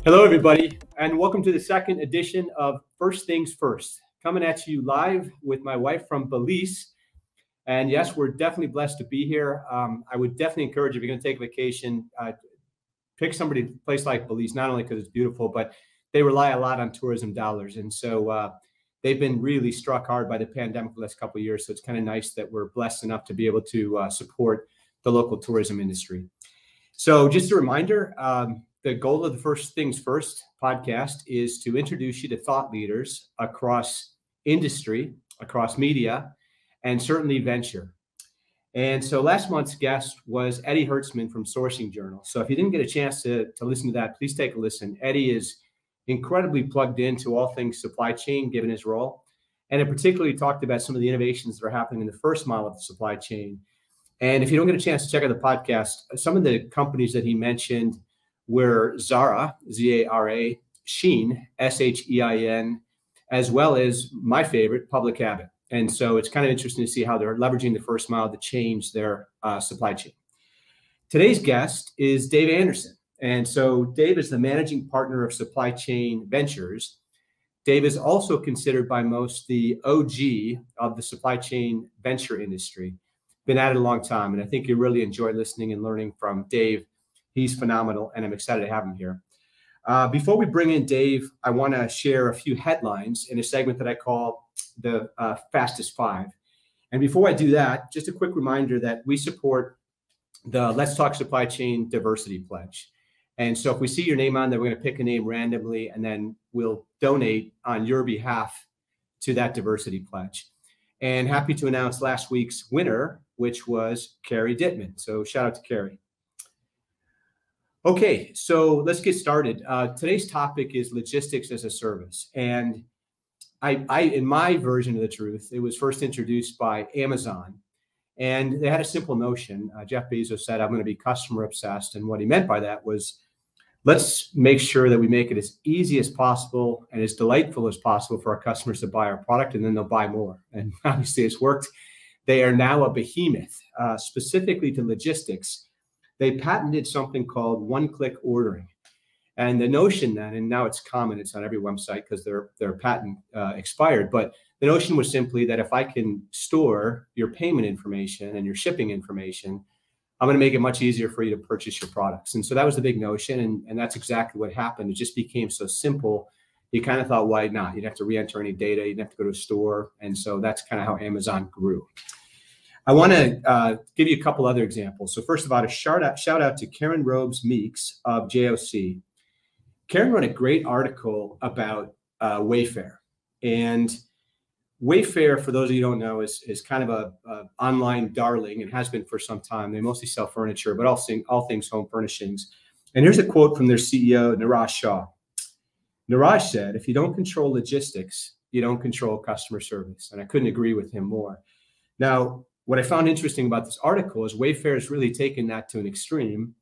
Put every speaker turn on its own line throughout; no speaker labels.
Hello, everybody, and welcome to the second edition of First Things First, coming at you live with my wife from Belize. And yes, we're definitely blessed to be here. I would definitely encourage, if you're going to take a vacation, pick somebody, a place like Belize, not only because it's beautiful, but they rely a lot on tourism dollars. And so they've been really struck hard by the pandemic the last couple of years. So it's kind of nice that we're blessed enough to be able to support the local tourism industry. So just a reminder, the goal of the First Things First podcast is to introduce you to thought leaders across industry, across media, and certainly venture. And so last month's guest was Eddie Hertzman from Sourcing Journal. So if you didn't get a chance to listen to that, please take a listen. Eddie is incredibly plugged into all things supply chain, given his role. And it particularly talked about some of the innovations that are happening in the first mile of the supply chain. And if you don't get a chance to check out the podcast, some of the companies that he mentioned were Zara, Z-A-R-A, Shein, S-H-E-I-N, as well as my favorite, Public Habit. And so it's kind of interesting to see how they're leveraging the first mile to change their supply chain. Today's guest is Dave Anderson. And so Dave is the managing partner of Supply Chain Ventures. Dave is also considered by most the OG of the supply chain venture industry. Been at it a long time, and I think you really enjoy listening and learning from Dave. He's phenomenal, and I'm excited to have him here. Before we bring in Dave, I want to share a few headlines in a segment that I call the Fastest Five. And before I do that, just a quick reminder that we support the Let's Talk Supply Chain Diversity Pledge. And so if we see your name on there, we're going to pick a name randomly, and then we'll donate on your behalf to that diversity pledge. And happy to announce last week's winner, which was Carrie Dittman. So shout out to Carrie. Okay, so let's get started. Today's topic is logistics as a service. And I, in my version of the truth, it was first introduced by Amazon. And they had a simple notion. Jeff Bezos said, I'm going to be customer obsessed. And what he meant by that was, let's make sure that we make it as easy as possible and as delightful as possible for our customers to buy our product, and then they'll buy more. And obviously it's worked. They are now a behemoth, specifically to logistics. They patented something called one-click ordering. And the notion then, and now it's common, it's on every website because their patent expired, but the notion was simply that if I can store your payment information and your shipping information, I'm going to make it much easier for you to purchase your products. And so that was the big notion, and that's exactly what happened. It just became so simple. You kind of thought, why not? You didn't have to re-enter any data. You didn't have to go to a store. And so that's kind of how Amazon grew. I want to give you a couple other examples. So first of all, a shout out to Karen Robes Meeks of JOC. Karen wrote a great article about Wayfair. And Wayfair, for those of you who don't know, is kind of a online darling and has been for some time. They mostly sell furniture, but all things home furnishings. And here's a quote from their CEO, Niraj Shah. Niraj said, if you don't control logistics, you don't control customer service. And I couldn't agree with him more. Now, what I found interesting about this article is Wayfair has really taken that to an extreme.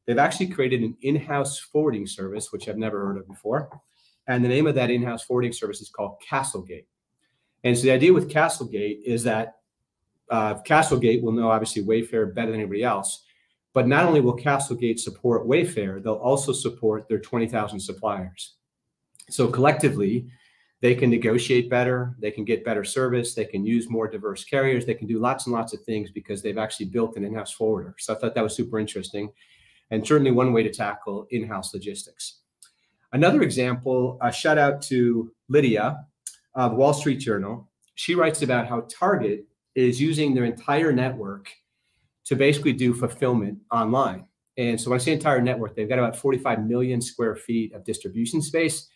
They've actually created an in-house forwarding service, which I've never heard of before. And the name of that in-house forwarding service is called Castlegate. And so the idea with Castlegate is that Castlegate will know, obviously, Wayfair better than anybody else. But not only will Castlegate support Wayfair, they'll also support their 20,000 suppliers. So collectively, they can negotiate better, they can get better service, they can use more diverse carriers, they can do lots and lots of things because they've actually built an in-house forwarder. So I thought that was super interesting, and certainly one way to tackle in-house logistics. Another example, a shout out to Lydia of Wall Street Journal. She writes about how Target is using their entire network to basically do fulfillment online. And so when I say entire network, they've got about 45 million square feet of distribution space.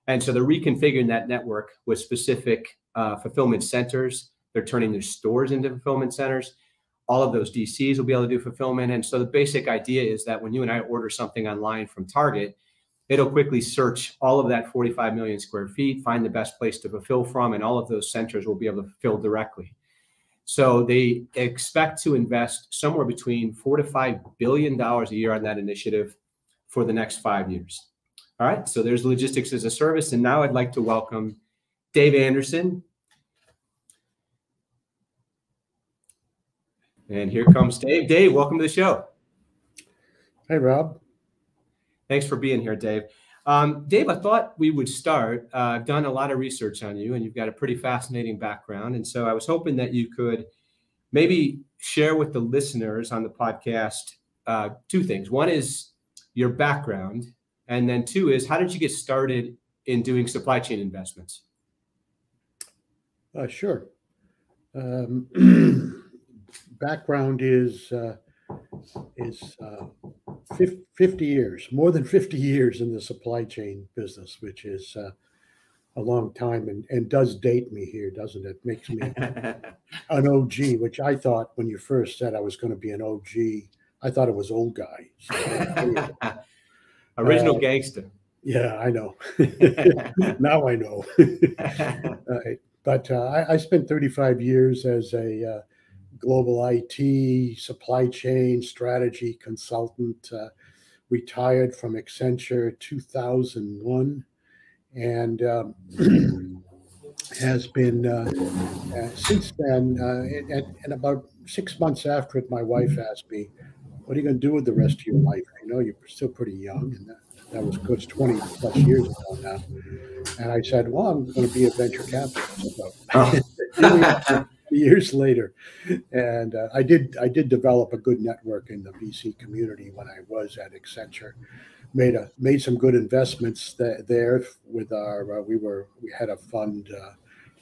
And so they're reconfiguring that network with specific fulfillment centers. They're turning their stores into fulfillment centers. All of those DCs will be able to do fulfillment. And so the basic idea is that when you and I order something online from Target, it'll quickly search all of that 45 million square feet, find the best place to fulfill from, and all of those centers will be able to fulfill directly. So they expect to invest somewhere between $4 to $5 billion a year on that initiative for the next 5 years. All right, so there's logistics as a service. And now I'd like to welcome Dave Anderson. And here comes Dave. Dave, welcome to the show.
Hey, Rob.
Thanks for being here, Dave. Dave, I thought we would start. I've done a lot of research on you, and you've got a pretty fascinating background. And so I was hoping that you could maybe share with the listeners on the podcast two things. One is your background, and then two is how did you get started in doing supply chain investments?
Sure. Background is 50 years, more than 50 years in the supply chain business, which is a long time and does date me here, doesn't it? Makes me an OG, which I thought when you first said I was going to be an OG, I thought it was old guy. So,
original gangster.
Yeah, I know. Now I know. But I spent 35 years as a global IT, supply chain, strategy consultant, retired from Accenture 2001, and has been since then, and about 6 months after it, my wife asked me, what are you going to do with the rest of your life? I know you're still pretty young, and that was good, 20 plus years ago now. And I said, well, I'm going to be a venture capitalist. So, years later, and I did develop a good network in the VC community when I was at Accenture. Made some good investments there with our we had a fund,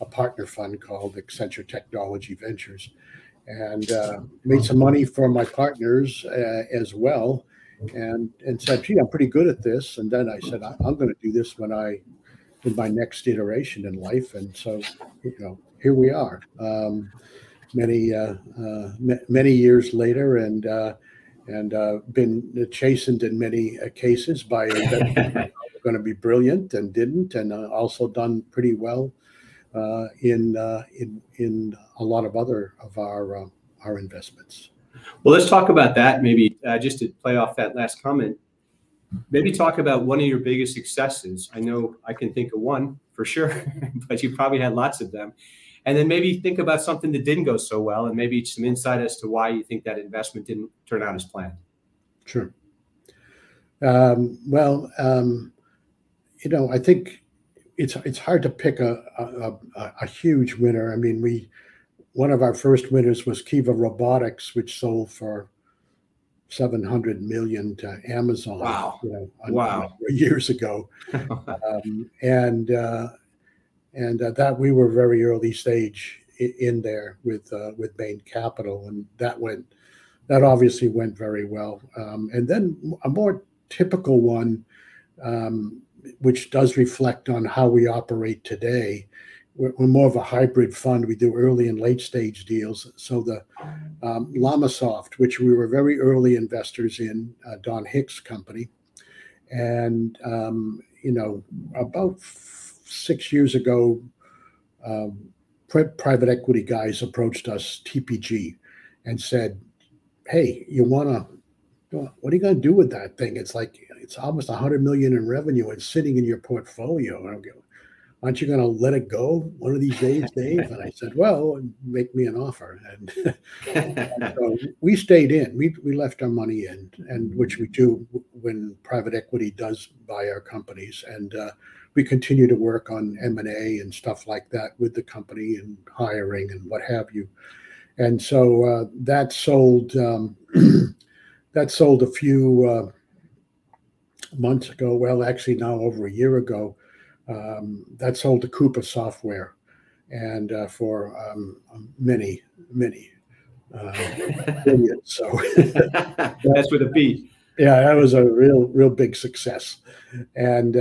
a partner fund called Accenture Technology Ventures, and made some money for my partners as well, and said, gee, I'm pretty good at this. And then I said, I'm going to do this in my next iteration in life. And so, here we are, many years later, and been chastened in many cases by going to be brilliant and didn't, and also done pretty well in a lot of other of our investments.
Well, let's talk about that. Maybe just to play off that last comment. Maybe talk about one of your biggest successes. I know I can think of one for sure, but you probably had lots of them. And then maybe think about something that didn't go so well, and maybe some insight as to why you think that investment didn't turn out as planned.
Sure. I think it's hard to pick a huge winner. I mean, one of our first winners was Kiva Robotics, which sold for $700 million to Amazon.
Wow!
Years ago, and that we were very early stage in there with Bain Capital, and that obviously went very well. And then a more typical one, which does reflect on how we operate today. We're more of a hybrid fund. We do early and late stage deals. So the Lamasoft, which we were very early investors in, Don Hicks' company, and about 6 years ago, private equity guys approached us, TPG, and said, "Hey, what are you going to do with that thing? It's almost $100 million in revenue. It's sitting in your portfolio." And I go, "Aren't you going to let it go one of these days, Dave?" And I said, "Well, make me an offer." And so we stayed in. We left our money in, and which we do when private equity does buy our companies. And we continue to work on M&A and stuff like that with the company and hiring and what have you. And so that sold a few months ago. Well, actually now over a year ago. That sold to Coupa Software, and for many billions. So
that's with a B.
Yeah, that was a real big success, and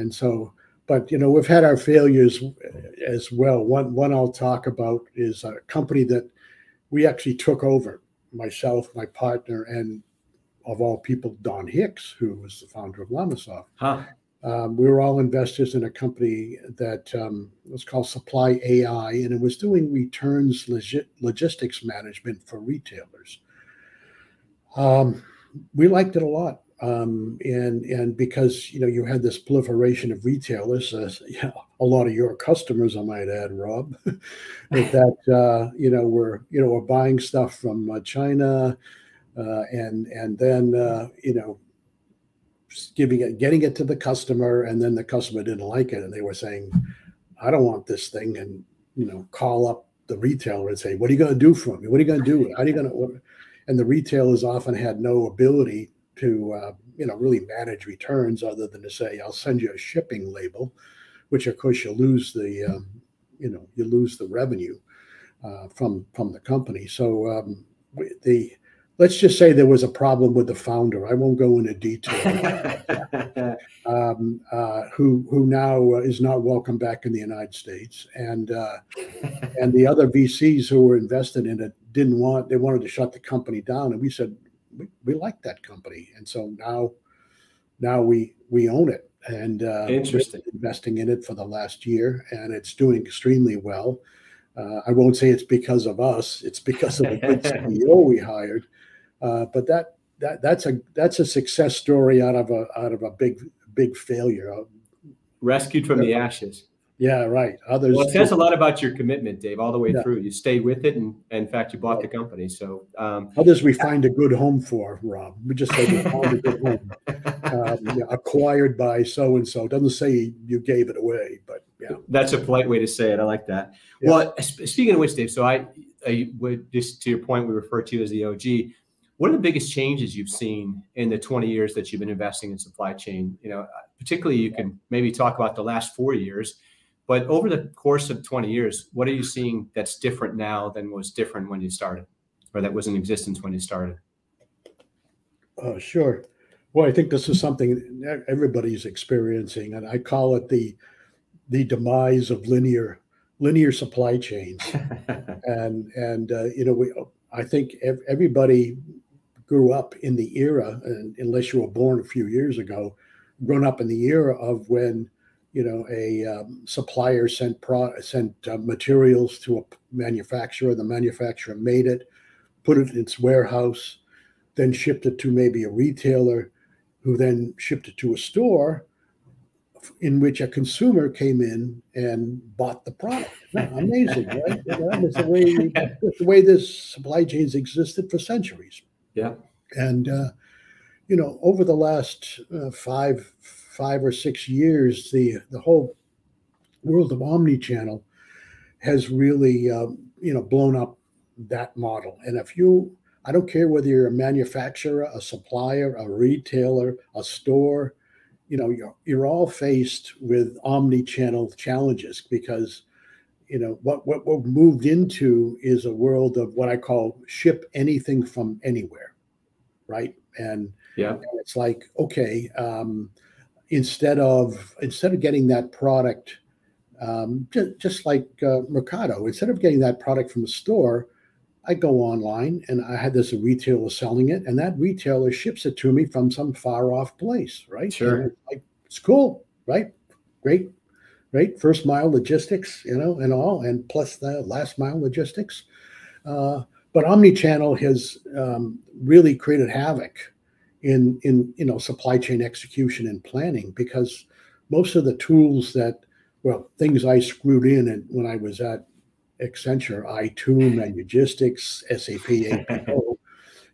so. But we've had our failures as well. One I'll talk about is a company that we actually took over. Myself, my partner, and of all people, Don Hicks, who was the founder of Lamasoft.
Huh.
We were all investors in a company that was called Supply AI, and it was doing returns logistics management for retailers. We liked it a lot, and because you had this proliferation of retailers, a lot of your customers, I might add, Rob, that were buying stuff from China, and then getting it to the customer, and then the customer didn't like it, and they were saying, "I don't want this thing," and call up the retailer and say, "What are you going to do for me? What are you going to do? How are you going to?" And the retailers often had no ability to really manage returns other than to say, "I'll send you a shipping label," which of course you lose the revenue from the company. So let's just say there was a problem with the founder. I won't go into detail. Who now is not welcome back in the United States, and the other VCs who were invested in it they wanted to shut the company down, and we said we like that company, and so now we own it, and
interesting,
investing in it for the last year, and it's doing extremely well. I won't say it's because of us; it's because of a good CEO we hired. But that's a success story out of a big failure.
Rescued from the ashes.
Yeah, right. Others.
Well, it says a lot about your commitment, Dave, all the way through. You stayed with it, and in fact, you bought the company. So
others we find a good home for, Rob. We just say we found a good home. Acquired by so and so. Doesn't say you gave it away, but yeah.
That's a polite way to say it. I like that. Yeah. Well, speaking of which, Dave, so I would, just to your point, we refer to you as the OG. What are the biggest changes you've seen in the 20 years that you've been investing in supply chain? Particularly, you can maybe talk about the last 4 years, but over the course of 20 years, what are you seeing that's different now than was different when you started, or that was in existence when you started?
Sure. Well, I think this is something everybody's experiencing, and I call it the demise of linear supply chains. and I think everybody grew up in the era, and unless you were born a few years ago, grown up in the era of when a supplier sent materials to a manufacturer. The manufacturer made it, put it in its warehouse, then shipped it to maybe a retailer, who then shipped it to a store, in which a consumer came in and bought the product. Amazing, right? That's the way this supply chains existed for centuries.
Yeah.
And over the last 5 or 6 years, the whole world of omnichannel has really blown up that model. And I don't care whether you're a manufacturer, a supplier, a retailer, a store, you're all faced with omni-channel challenges, because what we've moved into is a world of what I call ship anything from anywhere, right? And it's like, okay, instead of getting that product, just like Mercado, instead of getting that product from a store, I go online and I had this retailer selling it, and that retailer ships it to me from some far off place, right?
Sure.
It's cool, right? Great. First mile logistics, and all, and plus the last mile logistics. But omnichannel has really created havoc in supply chain execution and planning, because most of the tools things I screwed in and when I was at Accenture, iTunes, Logistics, SAP, APO,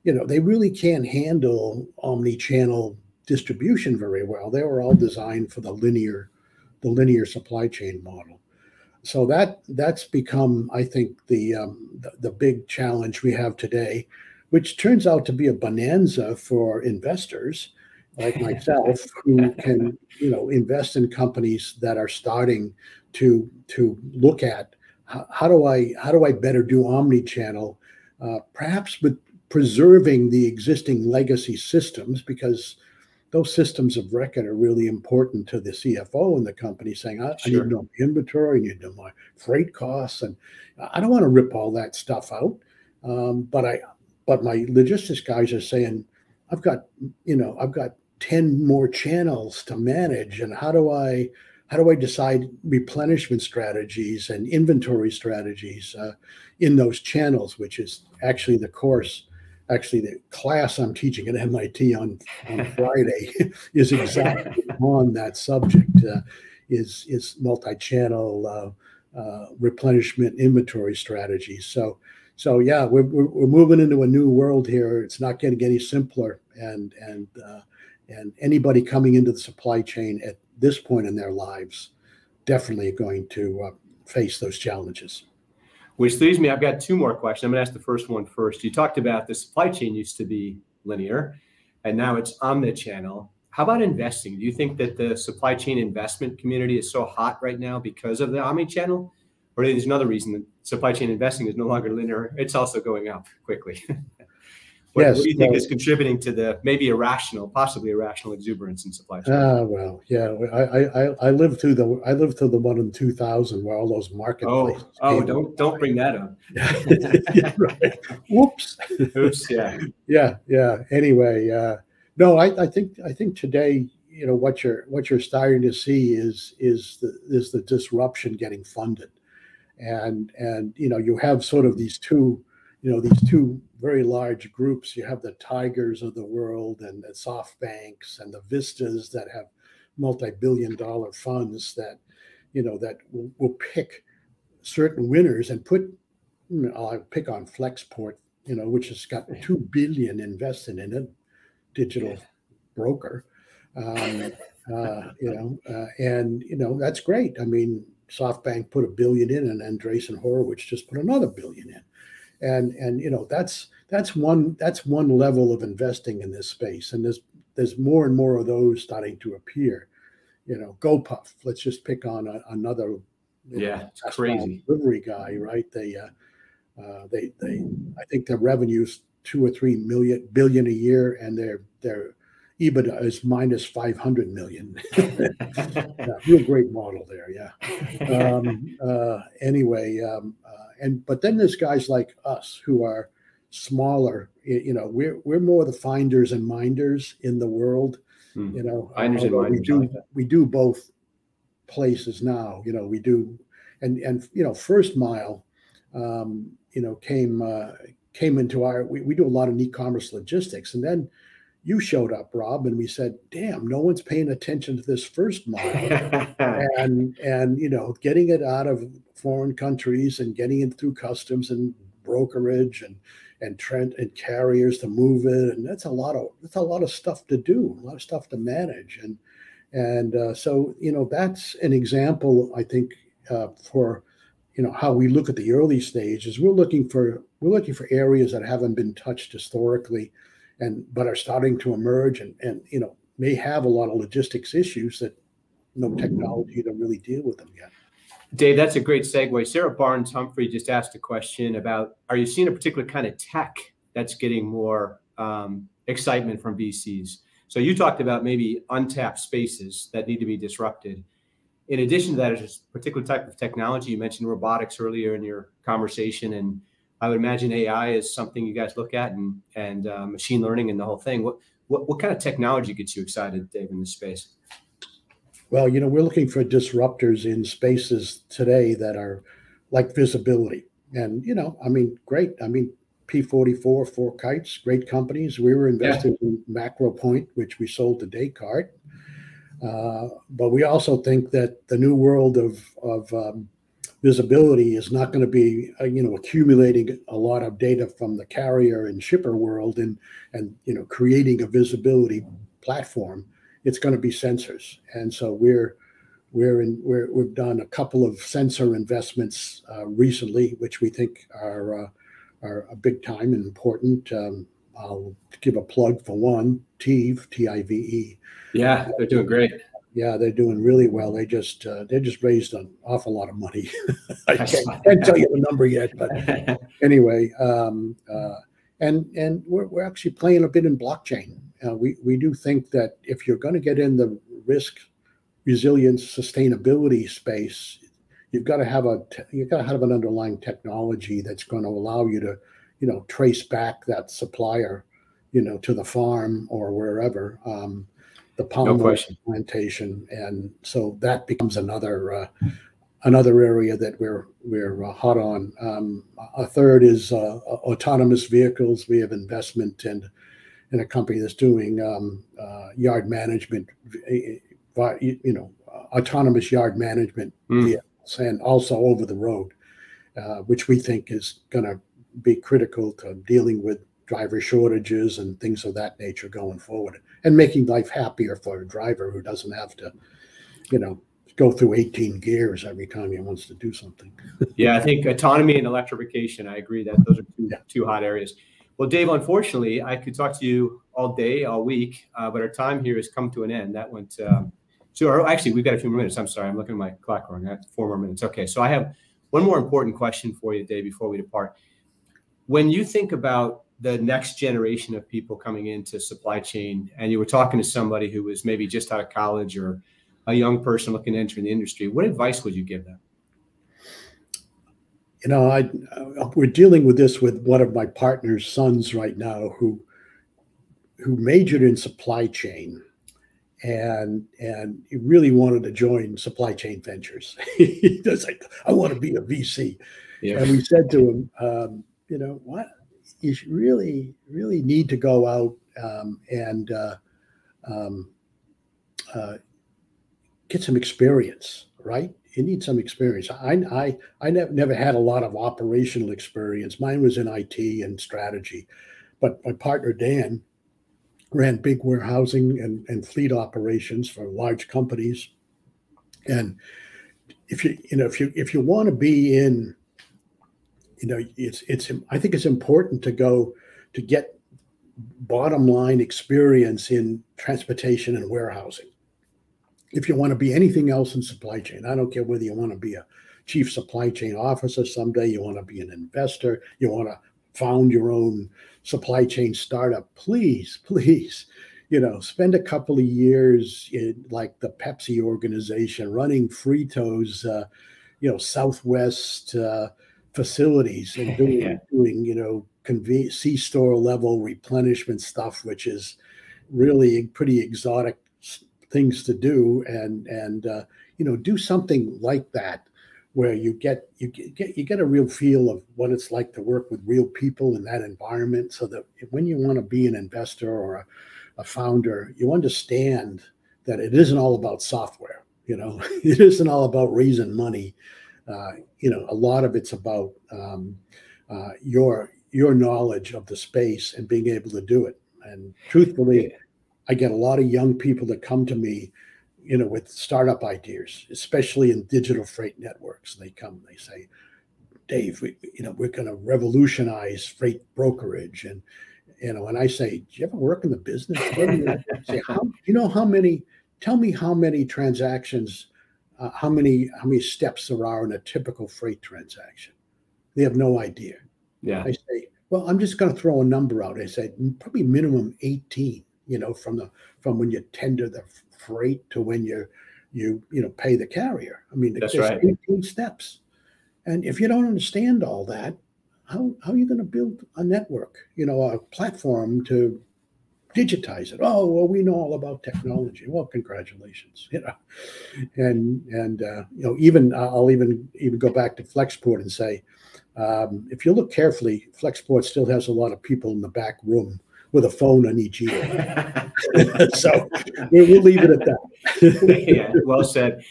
they really can't handle omni-channel distribution very well. They were all designed for the linear supply chain model. So that's become, I think, the big challenge we have today, which turns out to be a bonanza for investors like myself, who can invest in companies that are starting to look at how do I better do omni-channel, perhaps with preserving the existing legacy systems, because those systems of record are really important to the CFO in the company, saying, I need to know my inventory, I need to know my freight costs, and I don't want to rip all that stuff out. But my logistics guys are saying, I've got 10 more channels to manage, and how do I decide replenishment strategies and inventory strategies in those channels, which is actually the class I'm teaching at MIT on Friday is exactly on that subject, is multi-channel replenishment inventory strategies. So yeah, we're moving into a new world here. It's not getting any simpler, and And anybody coming into the supply chain at this point in their lives definitely going to face those challenges.
Which leaves me, I've got two more questions. I'm going to ask the first one first. You talked about the supply chain used to be linear, and now it's omnichannel. How about investing? Do you think that the supply chain investment community is so hot right now because of the omnichannel? Or there's another reason that supply chain investing is no longer linear? It's also going up quickly. What do you think is contributing to the maybe possibly irrational exuberance in supply chain?
Well, yeah, I lived through the one in 2000 where all those marketplaces. Don't
bring that up.
Yeah, right. Whoops.
Oops. Yeah.
Yeah. Anyway, no, I think today, what you're starting to see is the disruption getting funded, and you have sort of these two very large groups. You have the Tigers of the world and the SoftBanks and the Vistas that have multi-billion-dollar funds that will pick certain winners and put. I'll pick on Flexport, which has got $2 billion invested in it, digital broker, and that's great. I mean, SoftBank put $1 billion in, and Andreessen Horowitz just put another $1 billion in. And that's one level of investing in this space, and there's more and more of those starting to appear. GoPuff. Let's just pick on another.
It's crazy
delivery guy, right? I think their revenue's 2 or 3 billion a year, and their EBITDA is minus 500 million. Real great model there. Yeah. Anyway. But then there's guys like us who are smaller. We're more the finders and minders in the world.
Finders and minders.
We do both places now. We do, and First Mile, came into our. We do a lot of e-commerce logistics, and then you showed up, Rob, and we said, "Damn, no one's paying attention to this First Mile," and getting it out of foreign countries and getting it through customs and brokerage and carriers to move it, and that's a lot of stuff to do, a lot of stuff to manage, and so that's an example, I think, for how we look at the early stages. We're looking for areas that haven't been touched historically, but are starting to emerge, and may have a lot of logistics issues that no technology to really deal with them yet.
Dave, that's a great segue. Sarah Barnes Humphrey just asked a question about, are you seeing a particular kind of tech that's getting more excitement from VCs? So you talked about maybe untapped spaces that need to be disrupted. In addition to that, is a particular type of technology. You mentioned robotics earlier in your conversation, and I would imagine AI is something you guys look at, and machine learning and the whole thing. What kind of technology gets you excited, Dave, in this space?
Well, we're looking for disruptors in spaces today that are like visibility. And, great. P44, Four Kites, great companies. We were invested in MacroPoint, which we sold to Descartes. But we also think that the new world of visibility is not going to be, accumulating a lot of data from the carrier and shipper world and creating a visibility platform. It's going to be sensors, and so we've done a couple of sensor investments recently, which we think are a big time and important. I'll give a plug for one, TIVE, TIVE.
Yeah, they're doing great.
Yeah, they're doing really well. They just raised an awful lot of money. I can't tell you the number yet, but anyway, and we're actually playing a bit in blockchain. We do think that if you're going to get in the risk, resilience, sustainability space, you've got to have an underlying technology that's going to allow you to trace back that supplier, to the farm or wherever, the palm plantation, and so that becomes another area that we're hot on. A third is autonomous vehicles. We have investment in a company that's doing yard management, autonomous yard management vehicles, and also over the road, which we think is going to be critical to dealing with driver shortages and things of that nature going forward, and making life happier for a driver who doesn't have to, go through 18 gears every time he wants to do something.
Yeah, I think autonomy and electrification, I agree that those are two hot areas. Well, Dave, unfortunately, I could talk to you all day, all week, but our time here has come to an end. That went, actually, we've got a few more minutes. I'm sorry, I'm looking at my clock wrong. I have 4 more minutes. Okay, so I have one more important question for you, Dave, before we depart. When you think about the next generation of people coming into supply chain, and you were talking to somebody who was maybe just out of college or a young person looking to enter the industry, what advice would you give them?
We're dealing with this with one of my partner's sons right now, who majored in supply chain, and he really wanted to join supply chain ventures. He was like, I want to be a VC. Yeah. And we said to him, what? You should really need to go out and get some experience, right? You need some experience. I never had a lot of operational experience. Mine was in IT and strategy, but my partner Dan ran big warehousing and fleet operations for large companies. And if you want to be in, I think it's important to go to get bottom line experience in transportation and warehousing. If you want to be anything else in supply chain, I don't care whether you want to be a chief supply chain officer someday, you want to be an investor, you want to found your own supply chain startup, please, spend a couple of years in like the Pepsi organization, running Fritos, Southwest facilities, and doing C-store level replenishment stuff, which is really pretty exotic things to do, and do something like that where you get a real feel of what it's like to work with real people in that environment, so that when you want to be an investor or a founder, you understand that it isn't all about software. It isn't all about raising money. A lot of it's about your knowledge of the space and being able to do it. And truthfully, I get a lot of young people that come to me, with startup ideas, especially in digital freight networks. They come, they say, Dave, we're going to revolutionize freight brokerage. And, and I say, do you ever work in the business? I say, tell me how many transactions, how many steps there are in a typical freight transaction. They have no idea. Yeah. I say, well, I'm just going to throw a number out. I say, probably minimum 18. From when you tender the freight to when you pay the carrier. I mean, there's right. 18 steps. And if you don't understand all that, how are you going to build a network, a platform to digitize it? Oh, well, we know all about technology. Well, congratulations, and even I'll even go back to Flexport and say, if you look carefully, Flexport still has a lot of people in the back room with a phone on each ear. So we'll leave it at that.
Yeah, well said.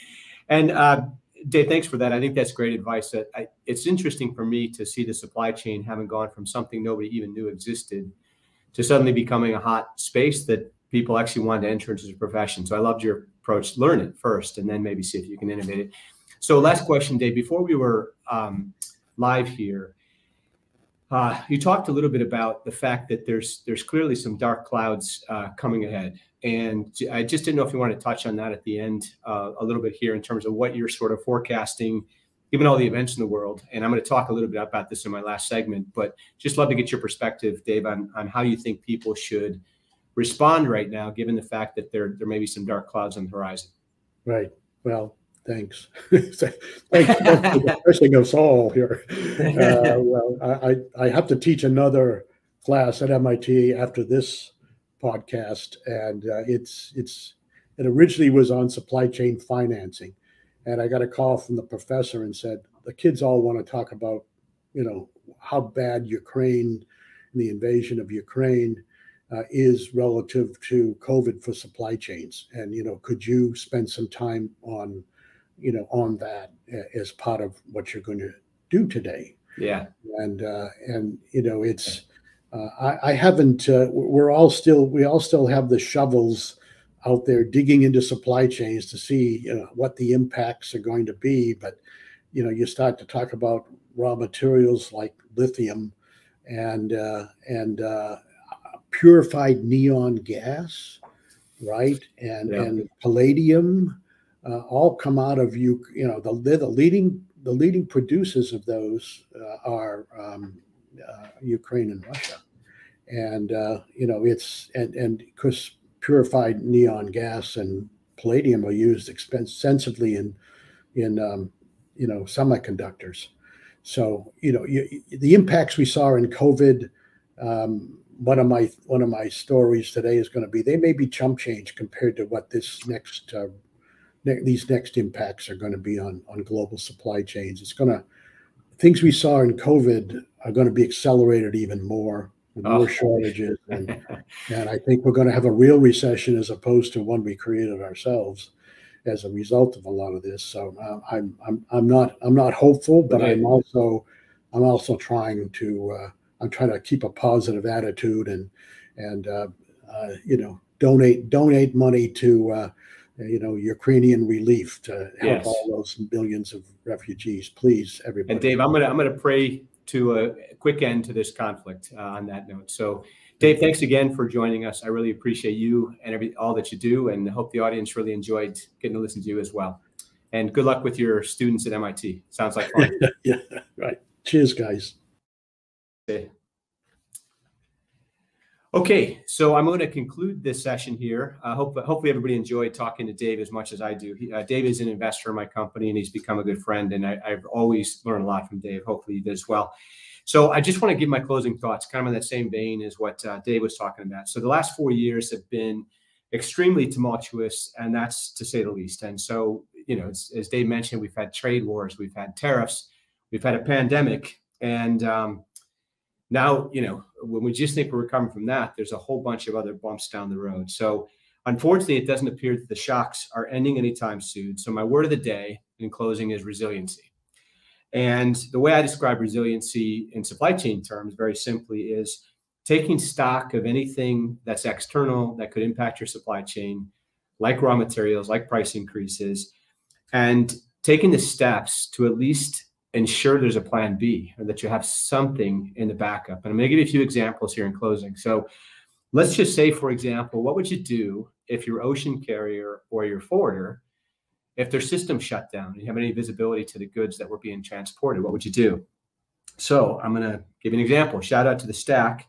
And Dave, thanks for that. I think that's great advice. It's interesting for me to see the supply chain having gone from something nobody even knew existed to suddenly becoming a hot space that people actually wanted to enter into the profession. So I loved your approach. Learn it first, and then maybe see if you can innovate it. So last question, Dave, before we were live here, you talked a little bit about the fact that there's clearly some dark clouds coming ahead. And I just didn't know if you wanted to touch on that at the end a little bit here in terms of what you're sort of forecasting, given all the events in the world. And I'm going to talk a little bit about this in my last segment, but just love to get your perspective, Dave, on how you think people should respond right now, given the fact that there may be some dark clouds on the horizon.
Right. Well, thanks. Thanks for depressing us all here. Well, I have to teach another class at MIT after this podcast, and it originally was on supply chain financing, and I got a call from the professor and said the kids all want to talk about how bad Ukraine and the invasion of Ukraine is relative to COVID for supply chains, and could you spend some time on that as part of what you're going to do today?
Yeah.
And it's I haven't. We all still have the shovels out there digging into supply chains to see what the impacts are going to be. But you start to talk about raw materials like lithium and purified neon gas, right? And palladium, all come out of the leading producers of those are Ukraine and Russia, and it's and because purified neon gas and palladium are used extensively in semiconductors. So the impacts we saw in COVID. One of my stories today is going to be they may be chump change compared to what these next impacts are going to be on global supply chains. Things we saw in COVID are going to be accelerated even more with more shortages, and I think we're going to have a real recession as opposed to one we created ourselves as a result of a lot of this. So I'm not hopeful, but I'm also trying to. I'm trying to keep a positive attitude and donate money to Ukrainian relief to help all those millions of refugees. Please, everybody.
And Dave, I'm gonna pray to a quick end to this conflict on that note. So, Dave, thanks again for joining us. I really appreciate you and all that you do, and hope the audience really enjoyed getting to listen to you as well. And good luck with your students at MIT. Sounds like fun.
Yeah, right. Cheers, guys.
Okay, so I'm going to conclude this session here. Hopefully everybody enjoyed talking to Dave as much as I do. Dave is an investor in my company, and he's become a good friend, and I've always learned a lot from Dave. Hopefully you did as well. So I just want to give my closing thoughts, kind of in that same vein as what Dave was talking about. So the last 4 years have been extremely tumultuous, and that's to say the least. And so, as Dave mentioned, we've had trade wars, we've had tariffs, we've had a pandemic, and now, when we just think we're recovering from that, there's a whole bunch of other bumps down the road. So unfortunately, it doesn't appear that the shocks are ending anytime soon. So my word of the day in closing is resiliency. And the way I describe resiliency in supply chain terms, very simply, is taking stock of anything that's external that could impact your supply chain, like raw materials, like price increases, and taking the steps to at least ensure there's a plan B, or that you have something in the backup. And I'm going to give you a few examples here in closing. So let's just say, for example, what would you do if your ocean carrier or your forwarder, if their system shut down and you have any visibility to the goods that were being transported? What would you do? So I'm going to give you an example. Shout out to the Stack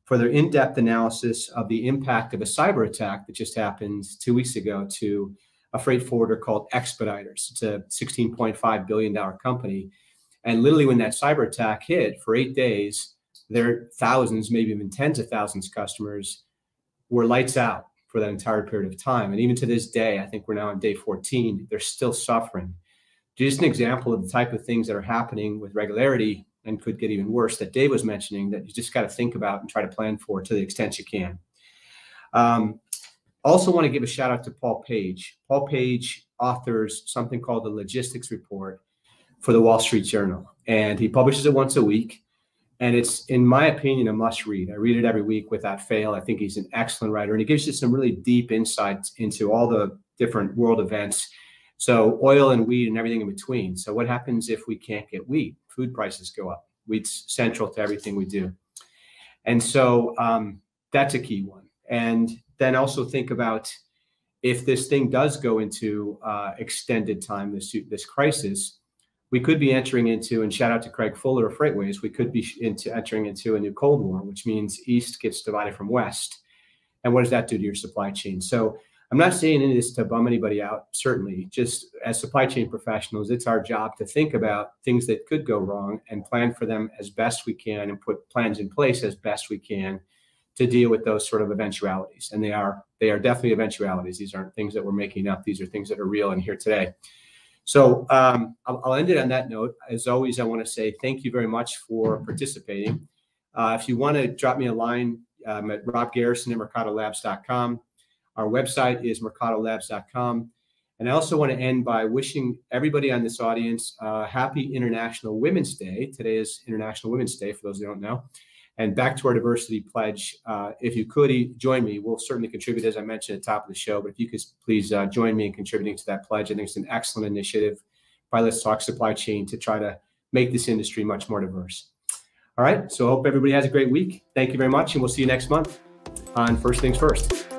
for their in-depth analysis of the impact of a cyber attack that just happened 2 weeks ago to a freight forwarder called Expeditors. It's a $16.5 billion company. And literally when that cyber attack hit, for 8 days, their thousands, maybe even tens of thousands of customers were lights out for that entire period of time. And even to this day, I think we're now on day 14, they're still suffering. Just an example of the type of things that are happening with regularity and could get even worse that Dave was mentioning, that you just got to think about and try to plan for to the extent you can. Also want to give a shout out to Paul Page. Paul Page authors something called the Logistics Report for the Wall Street Journal. And he publishes it once a week. And it's, in my opinion, a must read. I read it every week without fail. I think he's an excellent writer. And he gives you some really deep insights into all the different world events. So oil and wheat and everything in between. So what happens if we can't get wheat? Food prices go up. Wheat's central to everything we do. And so that's a key one. And then also think about, if this thing does go into extended time, this crisis, we could be entering into, and shout out to Craig Fuller of Freightways, we could be entering into a new Cold War, which means East gets divided from West. And what does that do to your supply chain? So I'm not saying any of this to bum anybody out, certainly. Just as supply chain professionals, it's our job to think about things that could go wrong and plan for them as best we can, and put plans in place as best we can to deal with those sort of eventualities. And they are definitely eventualities. These aren't things that we're making up. These are things that are real and here today. So I'll end it on that note. As always, I want to say thank you very much for participating. If you want to drop me a line, I'm at Rob Garrison at mercadolabs.com. Our website is mercadolabs.com. And I also want to end by wishing everybody on this audience happy International Women's Day. Today is International Women's Day, for those who don't know. And back to our diversity pledge, if you could join me, we'll certainly contribute, as I mentioned at the top of the show. But if you could please join me in contributing to that pledge, I think it's an excellent initiative by Let's Talk Supply Chain to try to make this industry much more diverse. All right, so I hope everybody has a great week. Thank you very much, and we'll see you next month on First Things First.